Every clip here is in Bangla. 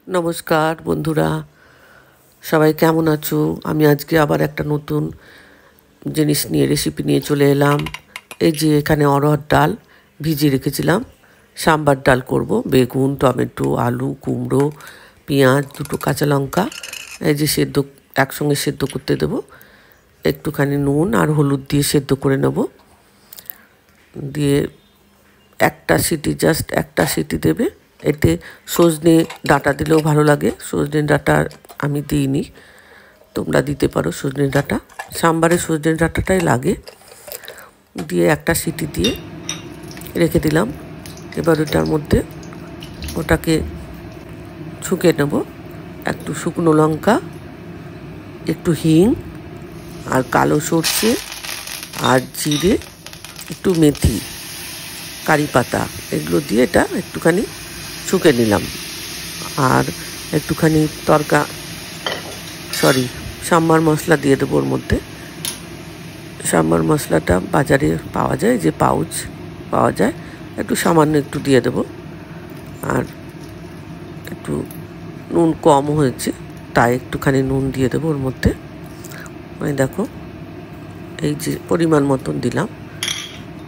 নমস্কার বন্ধুরা, সবাই কেমন আছো? আমি আজকে আবার একটা নতুন জিনিস নিয়ে রেসিপি নিয়ে চলে এলাম। এই যে এখানে অরহর ডাল ভিজিয়ে রেখেছিলাম, সাম্বার ডাল করব। বেগুন, টমেটো, আলু, কুমড়ো, পেঁয়াজ, দুটো কাঁচা লঙ্কা এই যে একসঙ্গে সেদ্ধ করতে দেবো। একটুখানি নুন আর হলুদ দিয়ে সেদ্ধ করে নেব। দিয়ে জাস্ট একটা সিটি দেবে। এতে সজনে ডাঁটা দিলেও ভালো লাগে। সজনে ডাঁটা আমি দিইনি, তোমরা দিতে পারো সজনে ডাঁটা। সাম্বারে সজনে ডাঁটাটাই লাগে। দিয়ে একটা সিটি দিয়ে রেখে দিলাম। এবার ওটাকে ছুঁকে নেব। একটু শুকনো লঙ্কা, একটু হিং আর কালো সর্ষে আর জিরে, একটু মেথি, কারি পাতা, এগুলো দিয়ে এটা একটুখানি ছুঁকে নিলাম। আর একটুখানি সাম্বার মশলা দিয়ে দেবো ওর মধ্যে। সাম্বার মশলাটা বাজারে পাওয়া যায়, যে পাউচ পাওয়া যায়, একটু সামান্য একটু দিয়ে দেবো। আর একটু নুন কম হয়েছে, তাই একটুখানি নুন দিয়ে দেবো ওর মধ্যে। দেখো, এই যে পরিমাণ মতন দিলাম।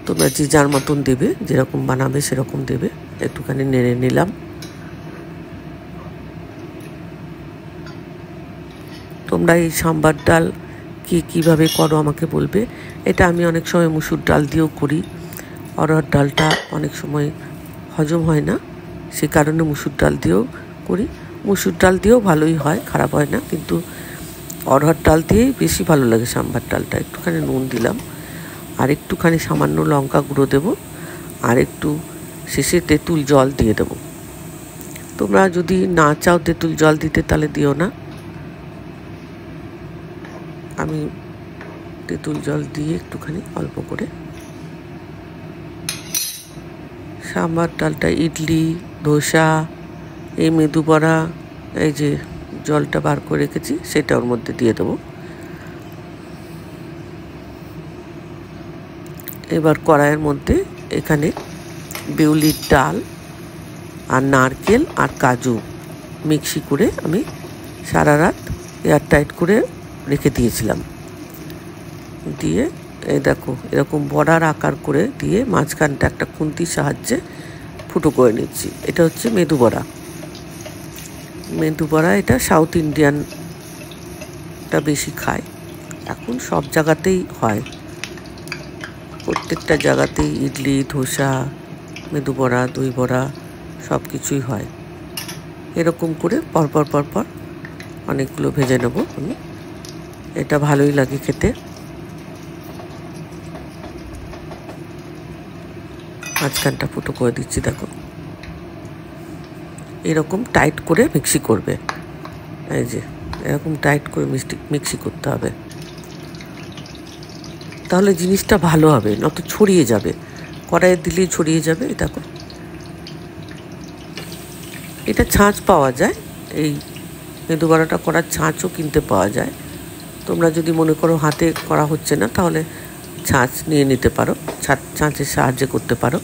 তোমরা যে যার মতন দেবে, যেরকম বানাবে সেরকম দেবে। একটুখানি নেড়ে নিলাম। তোমরা এই সাম্বার ডাল কীভাবে করো আমাকে বলবে। এটা আমি অনেক সময় মুসুর ডাল দিয়েও করি। অরহর ডালটা অনেক সময় হজম হয় না, সে কারণে মুসুর ডাল দিয়েও করি। মুসুর ডাল দিয়েও ভালোই হয়, খারাপ হয় না, কিন্তু অরহর ডাল দিয়েই বেশি ভালো লাগে সাম্বার ডালটা। একটুখানি নুন দিলাম, আর একটুখানি সামান্য লঙ্কা গুঁড়ো দেবো, আর একটু শেষে তেঁতুল জল দিয়ে দেবো। তোমরা যদি না চাও তেঁতুল জল দিতে, তাহলে দিও না। আমি তেঁতুল জল দিয়ে একটুখানি অল্প করে। সাম্বার ডালটা ইডলি, ধোসা, এই মেদু বড়া, এই যে জলটা বার করে রেখেছি সেটা ওর মধ্যে দিয়ে দেবো। এবার কড়াইয়ের মধ্যে এখানে বিউলির ডাল আর নারকেল আর কাজু মিক্সি করে আমি সারা রাত এয়ারটাইট করে রেখে দিয়েছিলাম। দিয়ে এই দেখো, এরকম বড়ার আকার করে দিয়ে মাঝখানটা একটা খুন্তির সাহায্যে ফুটো করে নিচ্ছি। এটা হচ্ছে মেদু বড়া। এটা সাউথ ইন্ডিয়ানটা বেশি খায়। এখন সব জায়গাতেই হয়, প্রত্যেকটা জায়গাতেই ইডলি, ধোসা, মেদু বড়া, দই বড়া সব কিছুই হয়। এরকম করে পরপর অনেকগুলো ভেজে নেব আমি। এটা ভালোই লাগে খেতে। মাঝখানটা ফুটো করে দিচ্ছি, দেখো। এরকম টাইট করে মিক্সি করবে। এই যে এরকম টাইট করে মিক্সি করতে হবে, তাহলে জিনিসটা ভালো হবে, নয়তো ছড়িয়ে যাবে। কড়াইয়ে দিলেই ছড়িয়ে যাবে। দেখো, এটা ছাঁচ পাওয়া যায়। এই মেদু বড়াটা করার ছাঁচও কিনতে পাওয়া যায়। তোমরা যদি মনে করো হাতে করা হচ্ছে না, তাহলে ছাঁচ নিয়ে নিতে পারো, ছাঁচের সাহায্যে করতে পারো।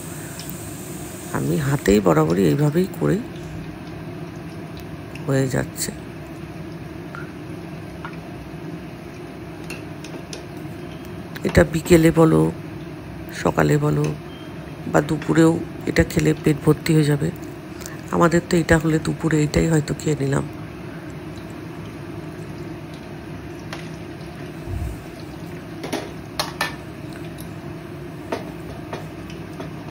আমি হাতেই বরাবরই এইভাবেই করেই হয়ে যাচ্ছে। এটা বিকেলে বলো, সকালে বলো, বা দুপুরেও এটা খেলে পেট ভর্তি হয়ে যাবে। আমাদের তো এটা হলে দুপুরে এটাই হয়তো খেয়ে নিলাম।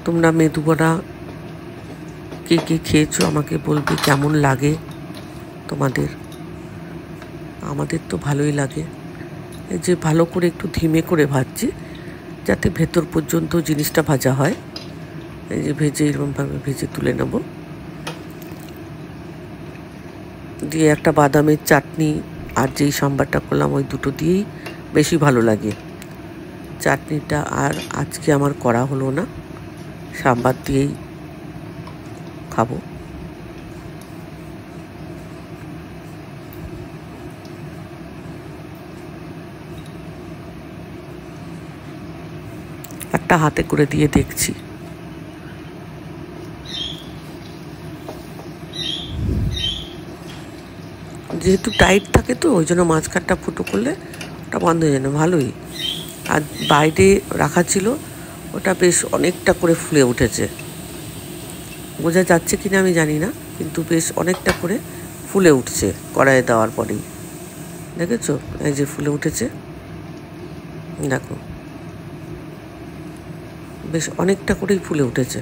তোমরা মেদু বড়া কে খেয়েছো আমাকে বলবে, কেমন লাগে তোমাদের। আমাদের তো ভালোই লাগে। এই যে ভালো করে একটু ধিমে করে ভাজছি, যাতে ভেতর পর্যন্ত জিনিসটা ভাজা হয়। এই যে এরকমভাবে ভেজে তুলে নেব। দিয়ে একটা বাদামের চাটনি আর যেই সাম্বারটা করলাম, ওই দুটো দিয়েই বেশি ভালো লাগে চাটনিটা। আর আজকে আমার করা হলো না, সাম্বার দিয়েই খাবো। একটা হাতে করে দিয়ে দেখছি। যেহেতু টাইট থাকে তো ওই জন্য মাঝখানটা ফুটো করলে ওটা বন্ধ হয়ে যায় না, ভালোই। আর বাইরে রাখা ছিল, ওটা বেশ অনেকটা করে ফুলে উঠেছে। বোঝা যাচ্ছে কিনা আমি জানি না, কিন্তু বেশ অনেকটা করে ফুলে উঠছে কড়াইয়ে দেওয়ার পরেই। দেখেছো, এই যে ফুলে উঠেছে, দেখো বেশ অনেকটা করেই ফুলে উঠেছে।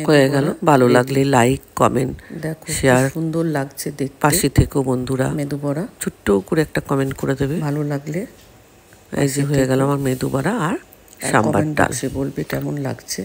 হয়ে গেল। ভালো লাগলে লাইক, কমেন্ট, দেখো শেয়ার, সুন্দর লাগছে দেখতে। পাশে থেকো বন্ধুরা, মেদু বড়া ছোট্ট করে একটা কমেন্ট করে দেবে। ভালো লাগলে এই যে হয়ে গেল আমার মেদু বড়া আর সাম্বার ডাল। বলবে কেমন লাগছে।